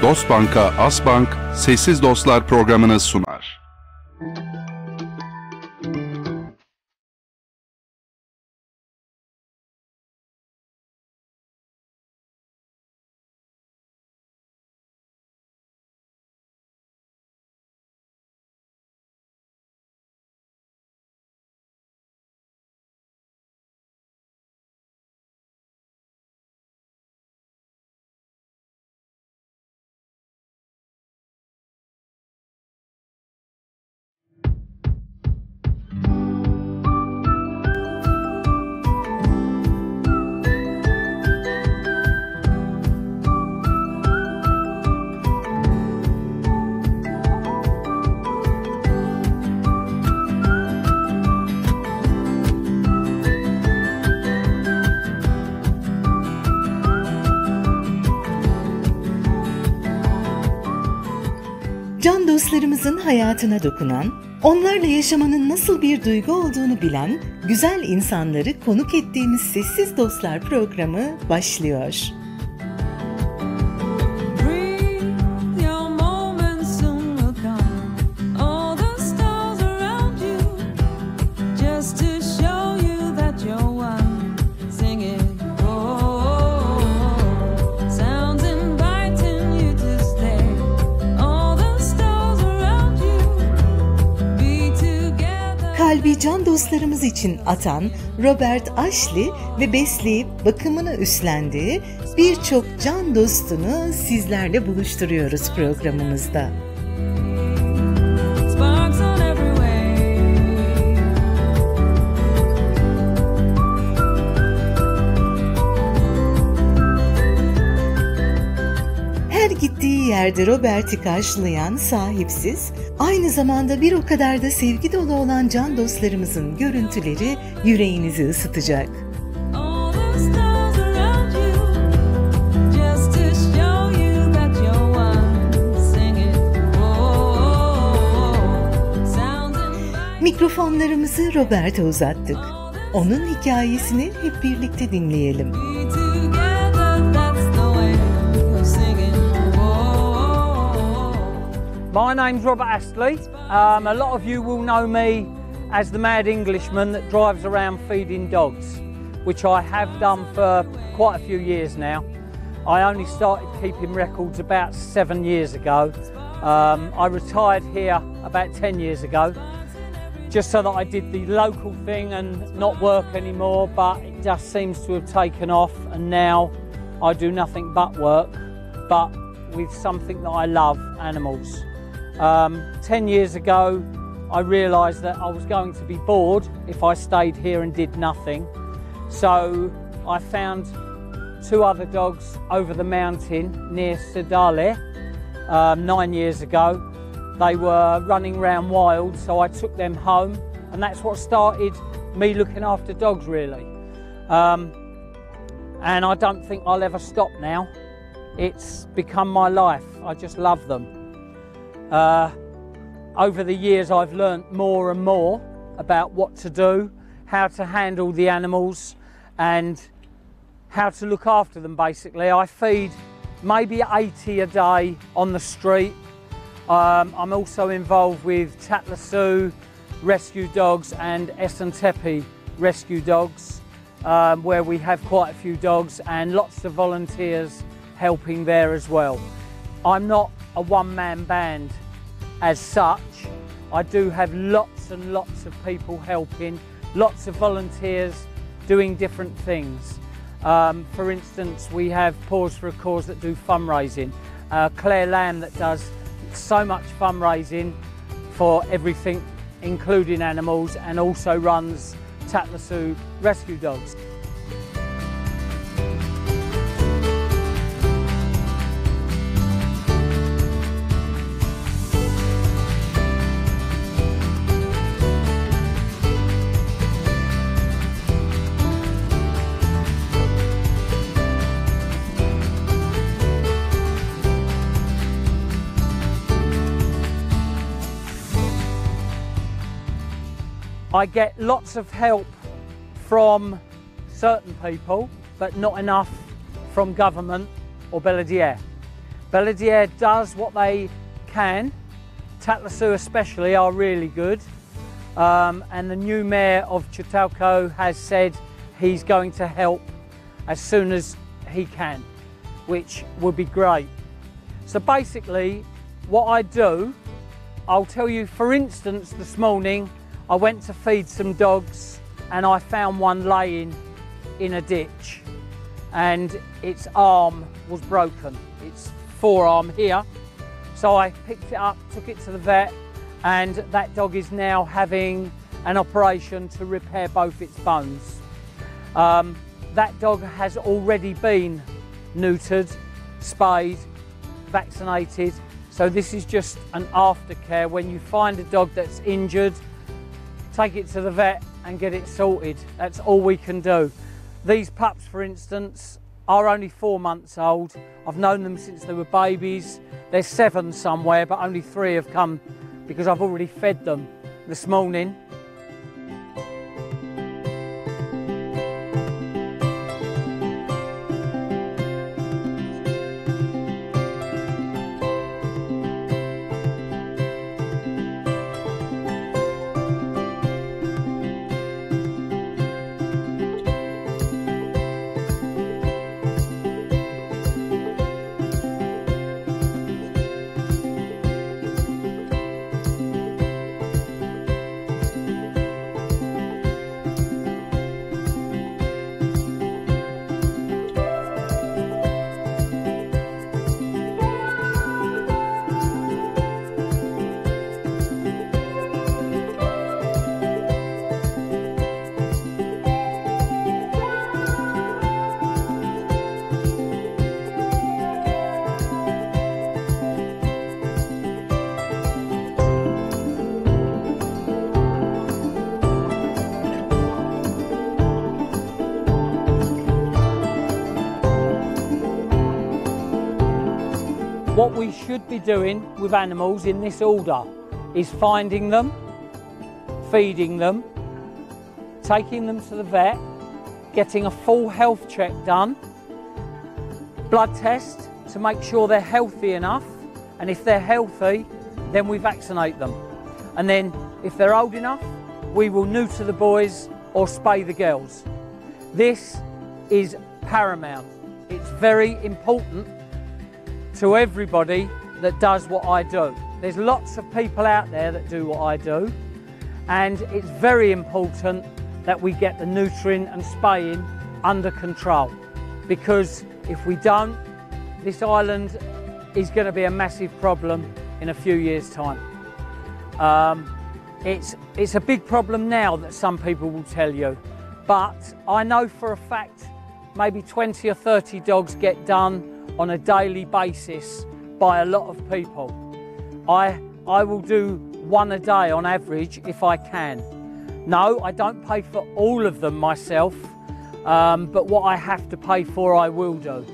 Dostbank'a Asbank Sessiz Dostlar programını sunar. Can dostlarımızın hayatına dokunan, onlarla yaşamanın nasıl bir duygu olduğunu bilen güzel insanları konuk ettiğimiz Sessiz Dostlar programı başlıyor. Kalbi can dostlarımız için atan Robert Astley ve besleyip bakımını üstlendiği birçok can dostunu sizlerle buluşturuyoruz programımızda. Her gittiği yerde Robert'i karşılayan sahipsiz, aynı zamanda bir o kadar da sevgi dolu olan can dostlarımızın görüntüleri yüreğinizi ısıtacak. Mikrofonlarımızı Robert'e uzattık. Onun hikayesini hep birlikte dinleyelim. My name's Robert Astley. A lot of you will know me as the mad Englishman that drives around feeding dogs, which I have done for quite a few years now. I only started keeping records about 7 years ago. I retired here about 10 years ago, just so that I did the local thing and not work anymore, but it just seems to have taken off, and now I do nothing but work, but with something that I love, animals. 10 years ago I realised that I was going to be bored if I stayed here and did nothing, so I found 2 other dogs over the mountain near Sessiz 9 years ago. They were running around wild, so I took them home, and that's what started me looking after dogs, really. And I don't think I'll ever stop now. It's become my life. I just love them. Over the years I've learnt more and more about what to do, how to handle the animals and how to look after them basically. I feed maybe 80 a day on the street. I'm also involved with Tatlasu rescue dogs and Esentepe rescue dogs, where we have quite a few dogs and lots of volunteers helping there as well. I'm not a one-man band as such. I do have lots and lots of people helping, lots of volunteers doing different things. For instance, we have Paws for a Cause that do fundraising, Claire Lamb that does so much fundraising for everything including animals, and also runs Tatlasu rescue dogs. I get lots of help from certain people, but not enough from government or Belediye. Belvedere does what they can. Tatlasu especially are really good. And the new mayor of Chautauqua has said he's going to help as soon as he can, which would be great. So basically what I do, I'll tell you, for instance, this morning I went to feed some dogs and I found one laying in a ditch and its arm was broken, its forearm here. So I picked it up, took it to the vet, and that dog is now having an operation to repair both its bones. That dog has already been neutered, spayed, vaccinated, so this is just an aftercare. When you find a dog that's injured, take it to the vet and get it sorted. That's all we can do. These pups, for instance, are only 4 months old. I've known them since they were babies. There's 7 somewhere, but only 3 have come because I've already fed them this morning. What we should be doing with animals in this order is finding them, feeding them, taking them to the vet, getting a full health check done, blood test to make sure they're healthy enough, and if they're healthy, then we vaccinate them. And then if they're old enough, we will neuter the boys or spay the girls. This is paramount. It's very important to everybody that does what I do. There's lots of people out there that do what I do, and it's very important that we get the neutering and spaying under control, because if we don't, this island is going to be a massive problem in a few years' time. It's a big problem now that some people will tell you, but I know for a fact maybe 20 or 30 dogs get done on a daily basis by a lot of people. I will do 1 a day on average if I can. No, I don't pay for all of them myself, but what I have to pay for I will do.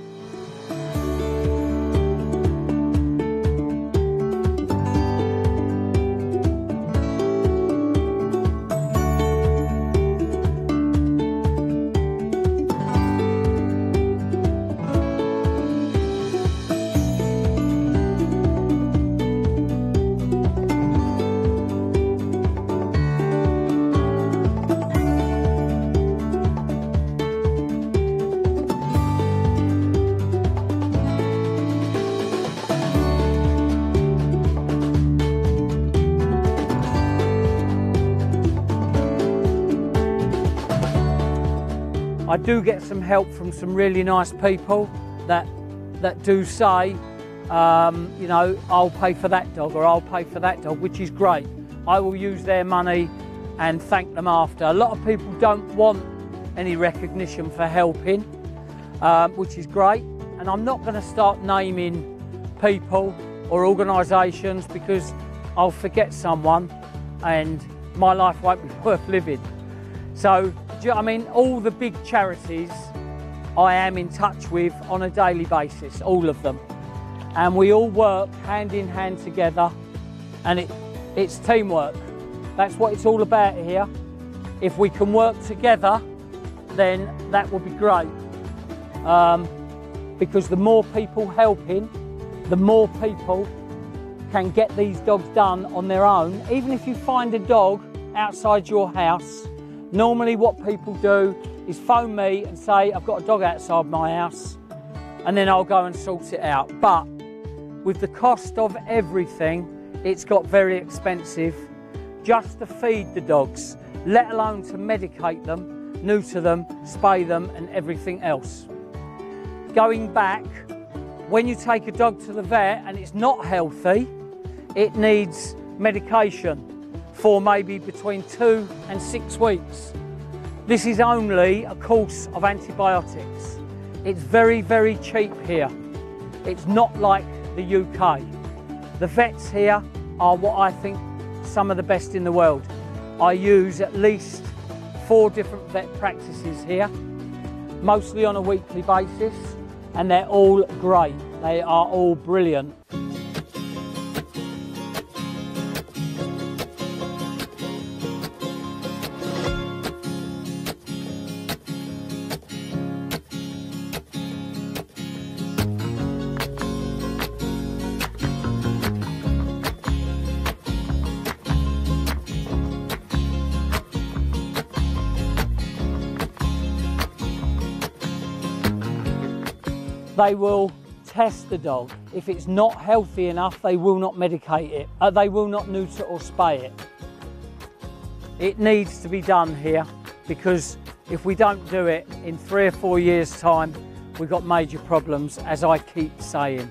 I do get some help from some really nice people that do say, you know, I'll pay for that dog or I'll pay for that dog, which is great. I will use their money and thank them after. A lot of people don't want any recognition for helping, which is great. And I'm not going to start naming people or organisations because I'll forget someone and my life won't be worth living. So, I mean, all the big charities I am in touch with on a daily basis, all of them. And we all work hand in hand together, and it's teamwork. That's what it's all about here. If we can work together, then that will be great. Because the more people helping, the more people can get these dogs done on their own. Even if you find a dog outside your house, normally what people do is phone me and say, I've got a dog outside my house, and then I'll go and sort it out. But with the cost of everything, it's got very expensive just to feed the dogs, let alone to medicate them, neuter them, spay them and everything else. Going back, when you take a dog to the vet and it's not healthy, it needs medication for maybe between 2 and 6 weeks. This is only a course of antibiotics. It's very, very cheap here. It's not like the UK. The vets here are what I think some of the best in the world. I use at least 4 different vet practices here, mostly on a weekly basis, and they're all great. They are all brilliant. They will test the dog. If it's not healthy enough, they will not medicate it. They will not neuter or spay it. It needs to be done here, because if we don't do it in 3 or 4 years' time, we've got major problems, as I keep saying.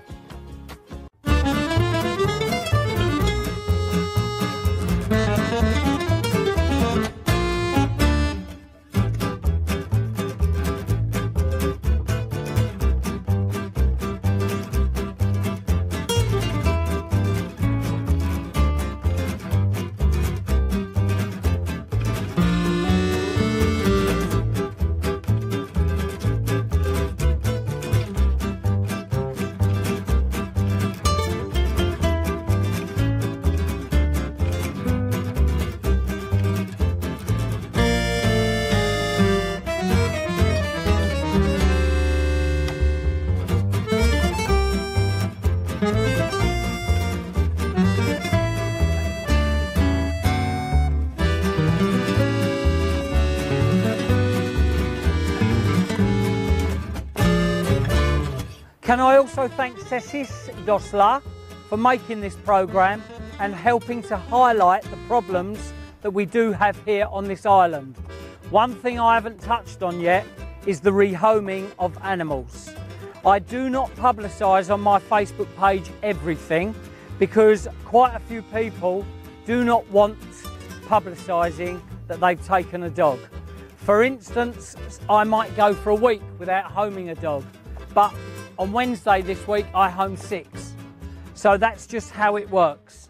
Can I also thank Sessiz Dostlar for making this programme and helping to highlight the problems that we do have here on this island. One thing I haven't touched on yet is the rehoming of animals. I do not publicise on my Facebook page everything, because quite a few people do not want publicising that they've taken a dog. For instance, I might go for a week without homing a dog, but on Wednesday this week I home 6. So that's just how it works.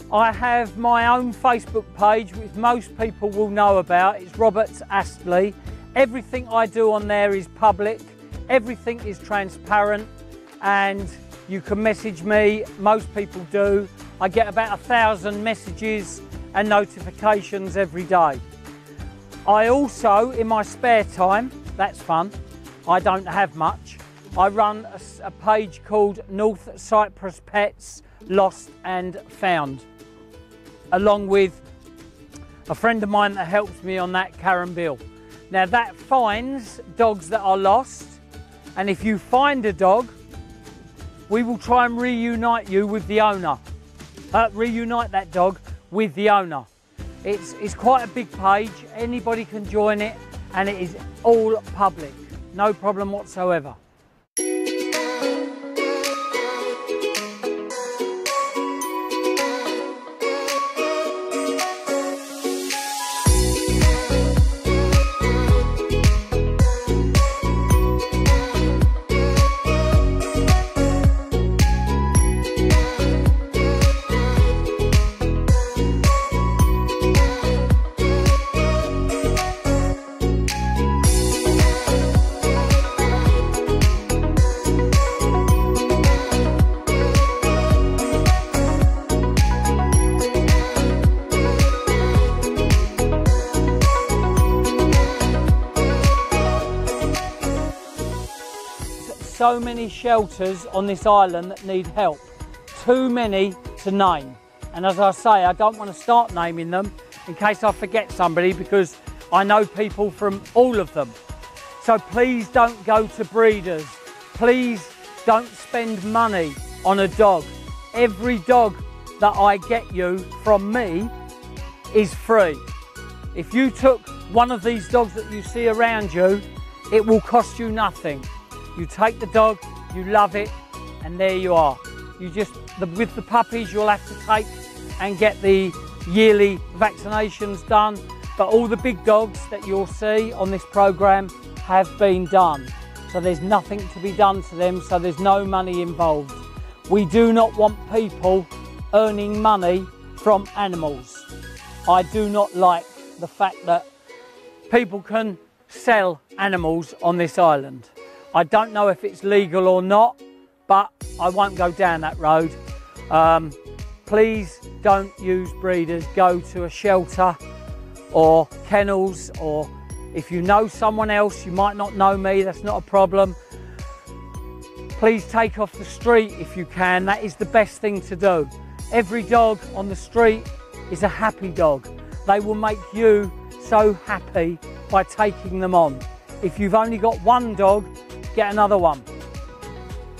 I have my own Facebook page, which most people will know about. It's Robert's Astley. Everything I do on there is public, everything is transparent, and you can message me. Most people do. I get about 1,000 messages and notifications every day. I also, in my spare time, that's fun, I don't have much, I run a page called North Cyprus Pets Lost and Found, along with a friend of mine that helps me on that, Karen Bill. Now that finds dogs that are lost, and if you find a dog, we will try and reunite you with the owner. Reunite that dog with the owner. It's quite a big page, anybody can join it, and it is all public. No problem whatsoever. So many shelters on this island that need help. Too many to name. And as I say, I don't want to start naming them in case I forget somebody, because I know people from all of them. So please don't go to breeders. Please don't spend money on a dog. Every dog that I get you from me is free. If you took one of these dogs that you see around you, it will cost you nothing. You take the dog, you love it, and there you are. You just, with the puppies, you'll have to take and get the yearly vaccinations done, but all the big dogs that you'll see on this program have been done. So there's nothing to be done to them, so there's no money involved. We do not want people earning money from animals. I do not like the fact that people can sell animals on this island. I don't know if it's legal or not, but I won't go down that road. Please don't use breeders. Go to a shelter or kennels, or if you know someone else, you might not know me, that's not a problem. Please take off the street if you can. That is the best thing to do. Every dog on the street is a happy dog. They will make you so happy by taking them on. If you've only got one dog, get another one.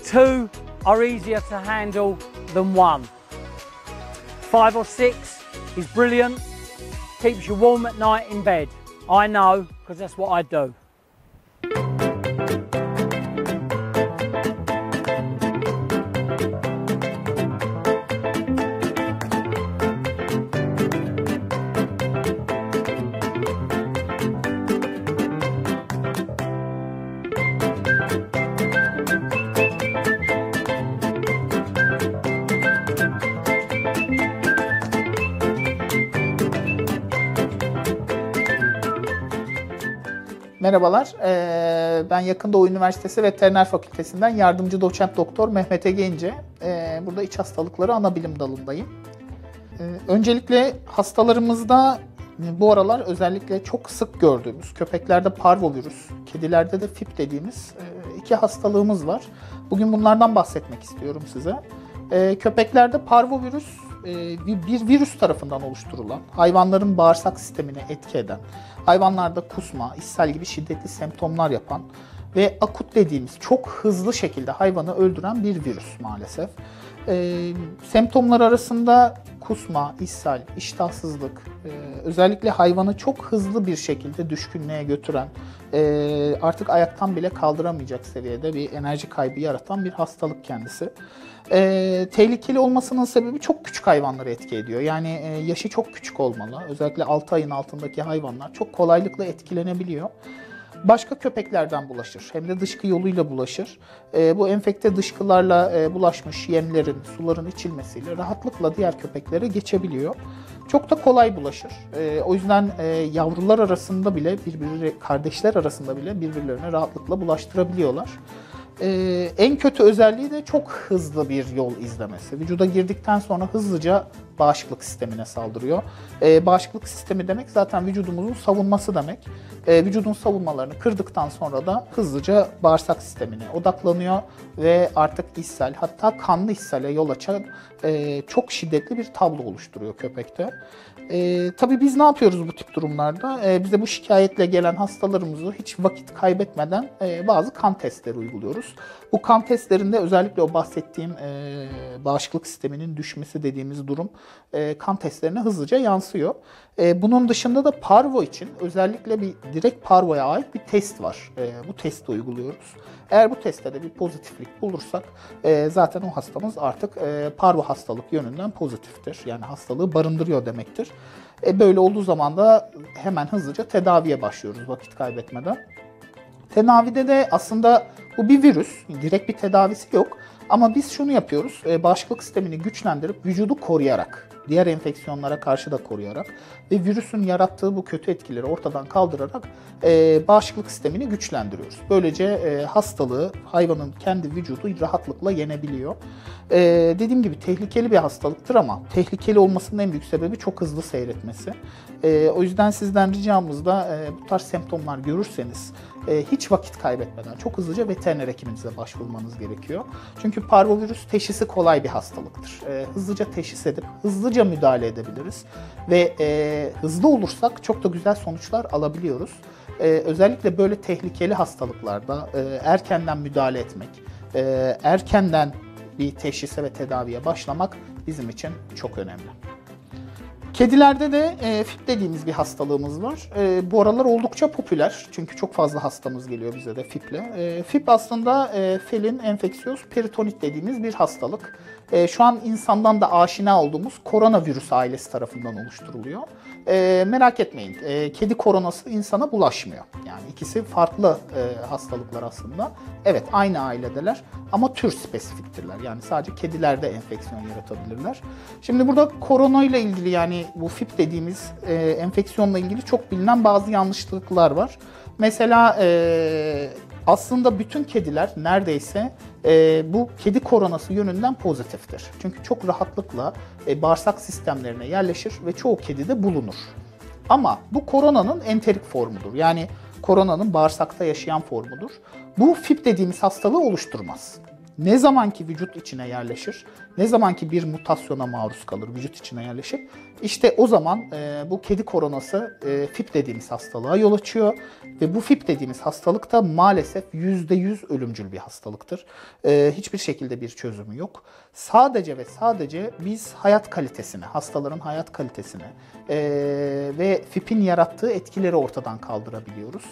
Two are easier to handle than one. 5 or 6 is brilliant, keeps you warm at night in bed. I know, because that's what I do. Merhabalar, ben Yakın Doğu Üniversitesi Veteriner Fakültesinden yardımcı doçent doktor Mehmet Ege İnce. Burada iç hastalıkları ana bilim dalındayım. Öncelikle hastalarımızda bu aralar özellikle çok sık gördüğümüz köpeklerde parvovirüs, kedilerde de FIP dediğimiz 2 hastalığımız var. Bugün bunlardan bahsetmek istiyorum size. Köpeklerde parvovirüs bir virüs tarafından oluşturulan, hayvanların bağırsak sistemine etki eden, hayvanlarda kusma, ishal gibi şiddetli semptomlar yapan ve akut dediğimiz çok hızlı şekilde hayvanı öldüren bir virüs maalesef. Semptomlar arasında kusma, ishal, iştahsızlık, özellikle hayvanı çok hızlı bir şekilde düşkünlüğe götüren, artık ayaktan bile kaldıramayacak seviyede bir enerji kaybı yaratan bir hastalık kendisi. Tehlikeli olmasının sebebi çok küçük hayvanları etki ediyor. Yani yaşı çok küçük olmalı. Özellikle 6 ayın altındaki hayvanlar çok kolaylıkla etkilenebiliyor. Başka köpeklerden bulaşır. Hem de dışkı yoluyla bulaşır. Bu enfekte dışkılarla bulaşmış yemlerin, suların içilmesiyle rahatlıkla diğer köpeklere geçebiliyor. Çok da kolay bulaşır. O yüzden yavrular arasında bile, kardeşler arasında bile birbirlerine rahatlıkla bulaştırabiliyorlar. En kötü özelliği de çok hızlı bir yol izlemesi. Vücuda girdikten sonra hızlıca bağışıklık sistemine saldırıyor. Bağışıklık sistemi demek zaten vücudumuzun savunması demek. Vücudun savunmalarını kırdıktan sonra da hızlıca bağırsak sistemine odaklanıyor ve artık ishal, hatta kanlı ishale yol açan çok şiddetli bir tablo oluşturuyor köpekte. Tabii biz ne yapıyoruz bu tip durumlarda? Bize bu şikayetle gelen hastalarımızı hiç vakit kaybetmeden bazı kan testleri uyguluyoruz. Bu kan testlerinde özellikle o bahsettiğim bağışıklık sisteminin düşmesi dediğimiz durum kan testlerine hızlıca yansıyor. Bunun dışında da parvo için özellikle direkt parvoya ait bir test var. Bu testi uyguluyoruz. Eğer bu testte de bir pozitiflik bulursak zaten o hastamız artık parvo hastalık yönünden pozitiftir. Yani hastalığı barındırıyor demektir. Böyle olduğu zaman da hemen hızlıca tedaviye başlıyoruz vakit kaybetmeden. Tedavide de aslında bu bir virüs, direkt bir tedavisi yok. Ama biz şunu yapıyoruz, bağışıklık sistemini güçlendirip vücudu koruyarak, diğer enfeksiyonlara karşı da koruyarak ve virüsün yarattığı bu kötü etkileri ortadan kaldırarak bağışıklık sistemini güçlendiriyoruz. Böylece hastalığı hayvanın kendi vücudu rahatlıkla yenebiliyor. Dediğim gibi tehlikeli bir hastalıktır ama tehlikeli olmasının en büyük sebebi çok hızlı seyretmesi. O yüzden sizden ricamız da bu tarz semptomlar görürseniz hiç vakit kaybetmeden çok hızlıca veteriner hekiminize başvurmanız gerekiyor. Çünkü parvovirüs teşhisi kolay bir hastalıktır. Hızlıca teşhis edip hızlıca müdahale edebiliriz ve hızlı olursak çok da güzel sonuçlar alabiliyoruz. Özellikle böyle tehlikeli hastalıklarda erkenden müdahale etmek, erkenden bir teşhise ve tedaviye başlamak bizim için çok önemli. Kedilerde de FIP dediğimiz bir hastalığımız var. Bu aralar oldukça popüler çünkü çok fazla hastamız geliyor bize de FIP'le. FIP aslında felin enfeksiyöz peritonit dediğimiz bir hastalık. Şu an insandan da aşina olduğumuz koronavirüs ailesi tarafından oluşturuluyor. Merak etmeyin, kedi koronası insana bulaşmıyor. Yani ikisi farklı hastalıklar aslında. Evet, aynı ailedeler ama tür spesifiktirler. Yani sadece kedilerde enfeksiyon yaratabilirler. Şimdi burada korona ile ilgili, yani bu FIP dediğimiz enfeksiyonla ilgili çok bilinen bazı yanlışlıklar var. Mesela aslında bütün kediler neredeyse bu kedi koronası yönünden pozitiftir. Çünkü çok rahatlıkla bağırsak sistemlerine yerleşir ve çoğu kedide bulunur. Ama bu koronanın enterik formudur. Yani koronanın bağırsakta yaşayan formudur. Bu FIP dediğimiz hastalığı oluşturmaz. Ne zaman ki vücut içine yerleşir, ne zaman ki bir mutasyona maruz kalır, vücut içine yerleşip, işte o zaman bu kedi koronası FIP dediğimiz hastalığa yol açıyor. Ve bu FIP dediğimiz hastalık da maalesef %100 ölümcül bir hastalıktır. Hiçbir şekilde bir çözümü yok. Sadece ve sadece biz hayat kalitesini, hastaların hayat kalitesini ve FIP'in yarattığı etkileri ortadan kaldırabiliyoruz.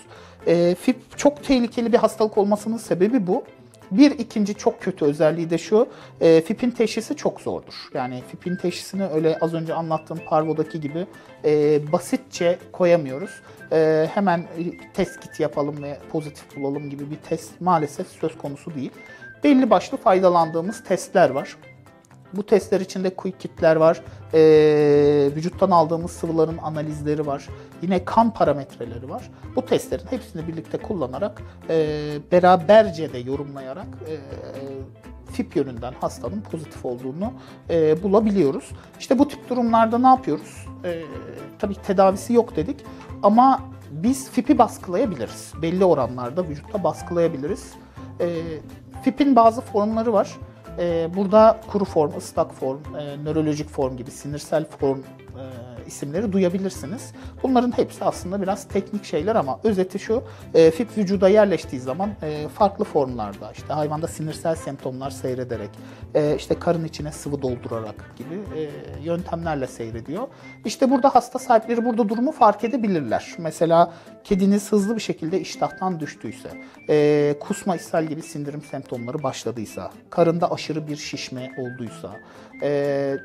FIP çok tehlikeli bir hastalık olmasının sebebi bu. Bir ikinci çok kötü özelliği de şu, FIP'in teşhisi çok zordur. Yani FIP'in teşhisini öyle az önce anlattığım parvodaki gibi basitçe koyamıyoruz. Hemen test kit yapalım ve pozitif bulalım gibi bir test maalesef söz konusu değil. Belli başlı faydalandığımız testler var. Bu testler içinde quick kitler var, vücuttan aldığımız sıvıların analizleri var, yine kan parametreleri var. Bu testlerin hepsini birlikte kullanarak, beraberce de yorumlayarak FIP yönünden hastanın pozitif olduğunu bulabiliyoruz. İşte bu tip durumlarda ne yapıyoruz? Tabii tedavisi yok dedik ama biz FIP'i baskılayabiliriz. Belli oranlarda vücutta baskılayabiliriz. FIP'in bazı formları var. Burada kuru form, ıslak form, nörolojik form gibi sinirsel form isimleri duyabilirsiniz. Bunların hepsi aslında biraz teknik şeyler ama özeti şu, FIP vücuda yerleştiği zaman farklı formlarda, işte hayvanda sinirsel semptomlar seyrederek, işte karın içine sıvı doldurarak gibi yöntemlerle seyrediyor. İşte burada hasta sahipleri burada durumu fark edebilirler. Mesela kediniz hızlı bir şekilde iştahtan düştüyse, kusma, ishal gibi sindirim semptomları başladıysa, karında aşırı bir şişme olduysa,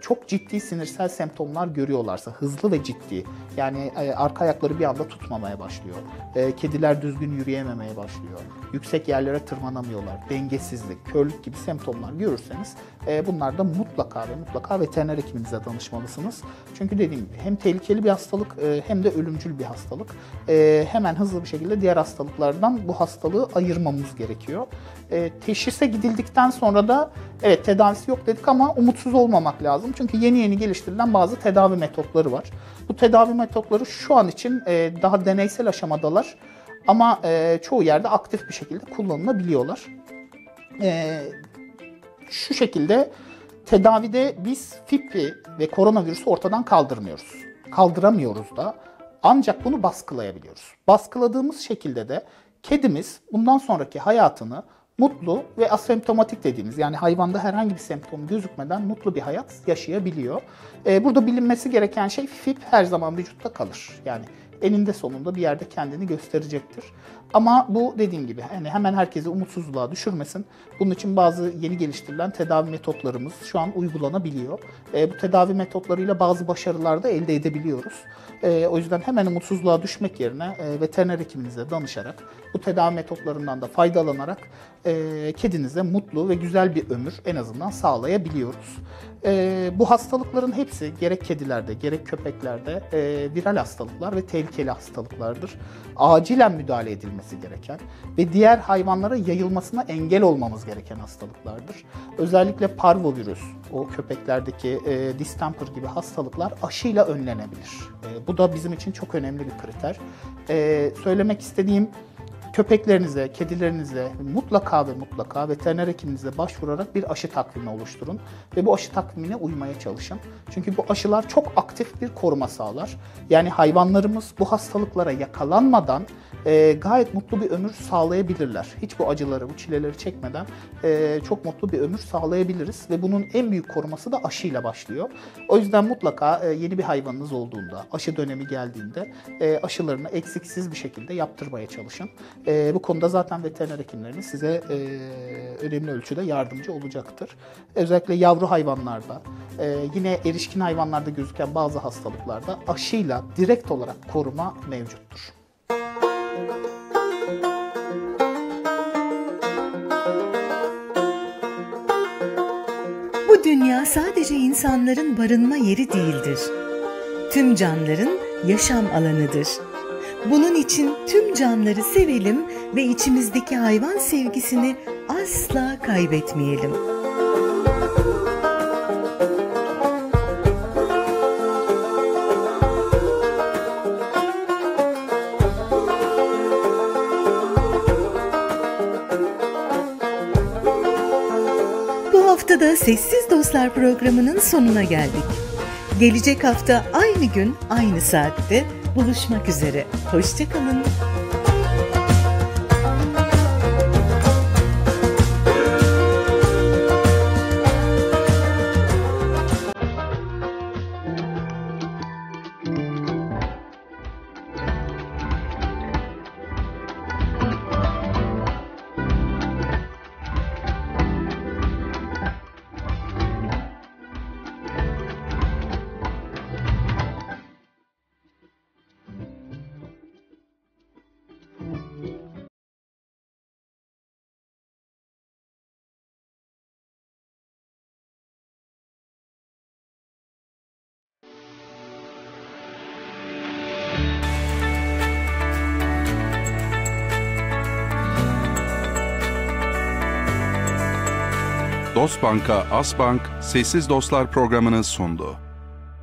çok ciddi sinirsel semptomlar görüyorlarsa, hızlı ve ciddi, yani arka ayakları bir anda tutmamaya başlıyor, kediler düzgün yürüyememeye başlıyor, yüksek yerlere tırmanamıyorlar, dengesizlik, körlük gibi semptomlar görürseniz bunlarda mutlaka ve mutlaka veteriner hekiminize danışmalısınız. Çünkü dediğim gibi hem tehlikeli bir hastalık hem de ölümcül bir hastalık. Hemen hızlı bir şekilde diğer hastalıklardan bu hastalığı ayırmamız gerekiyor. Teşhise gidildikten sonra da evet tedavisi yok dedik ama umutsuz olmamak lazım. Çünkü yeni yeni geliştirilen bazı tedavi metotları var. Bu tedavi metotları şu an için daha deneysel aşamadalar ama çoğu yerde aktif bir şekilde kullanılabiliyorlar. Şu şekilde tedavide biz FIP'i ve koronavirüsü ortadan kaldırmıyoruz. Kaldıramıyoruz da, ancak bunu baskılayabiliyoruz. Baskıladığımız şekilde de kedimiz bundan sonraki hayatını mutlu ve asemptomatik dediğimiz, yani hayvanda herhangi bir semptom gözükmeden mutlu bir hayat yaşayabiliyor. Burada bilinmesi gereken şey, FİP her zaman vücutta kalır. Yani eninde sonunda bir yerde kendini gösterecektir. Ama bu dediğim gibi hani hemen herkesi umutsuzluğa düşürmesin. Bunun için bazı yeni geliştirilen tedavi metotlarımız şu an uygulanabiliyor. Bu tedavi metotlarıyla bazı başarılar da elde edebiliyoruz. O yüzden hemen umutsuzluğa düşmek yerine veteriner hekiminize danışarak, bu tedavi metotlarından da faydalanarak kedinize mutlu ve güzel bir ömür en azından sağlayabiliyoruz. Bu hastalıkların hepsi gerek kedilerde gerek köpeklerde viral hastalıklar ve tehlikeli hastalıklardır. Acilen müdahale edilmesi gereken ve diğer hayvanlara yayılmasına engel olmamız gereken hastalıklardır. Özellikle parvovirüs, o köpeklerdeki distemper gibi hastalıklar aşıyla önlenebilir. Bu da bizim için çok önemli bir kriter. Söylemek istediğim, köpeklerinize, kedilerinize mutlaka veteriner hekiminize başvurarak bir aşı takvimi oluşturun ve bu aşı takvimine uymaya çalışın. Çünkü bu aşılar çok aktif bir koruma sağlar. Yani hayvanlarımız bu hastalıklara yakalanmadan gayet mutlu bir ömür sağlayabilirler. Hiç bu acıları, bu çileleri çekmeden çok mutlu bir ömür sağlayabiliriz ve bunun en büyük koruması da aşıyla başlıyor. O yüzden mutlaka yeni bir hayvanınız olduğunda, aşı dönemi geldiğinde aşılarını eksiksiz bir şekilde yaptırmaya çalışın. Bu konuda zaten veteriner hekimleriniz size önemli ölçüde yardımcı olacaktır. Özellikle yavru hayvanlarda, yine erişkin hayvanlarda gözüken bazı hastalıklarda aşıyla direkt olarak koruma mevcuttur. Bu dünya sadece insanların barınma yeri değildir. Tüm canlıların yaşam alanıdır. Bunun için tüm canlıları sevelim ve içimizdeki hayvan sevgisini asla kaybetmeyelim. Bu hafta da Sessiz Dostlar programının sonuna geldik. Gelecek hafta aynı gün, aynı saatte buluşmak üzere. Hoşça kalın. Dostbank'a Asbank Sessiz Dostlar programını sundu.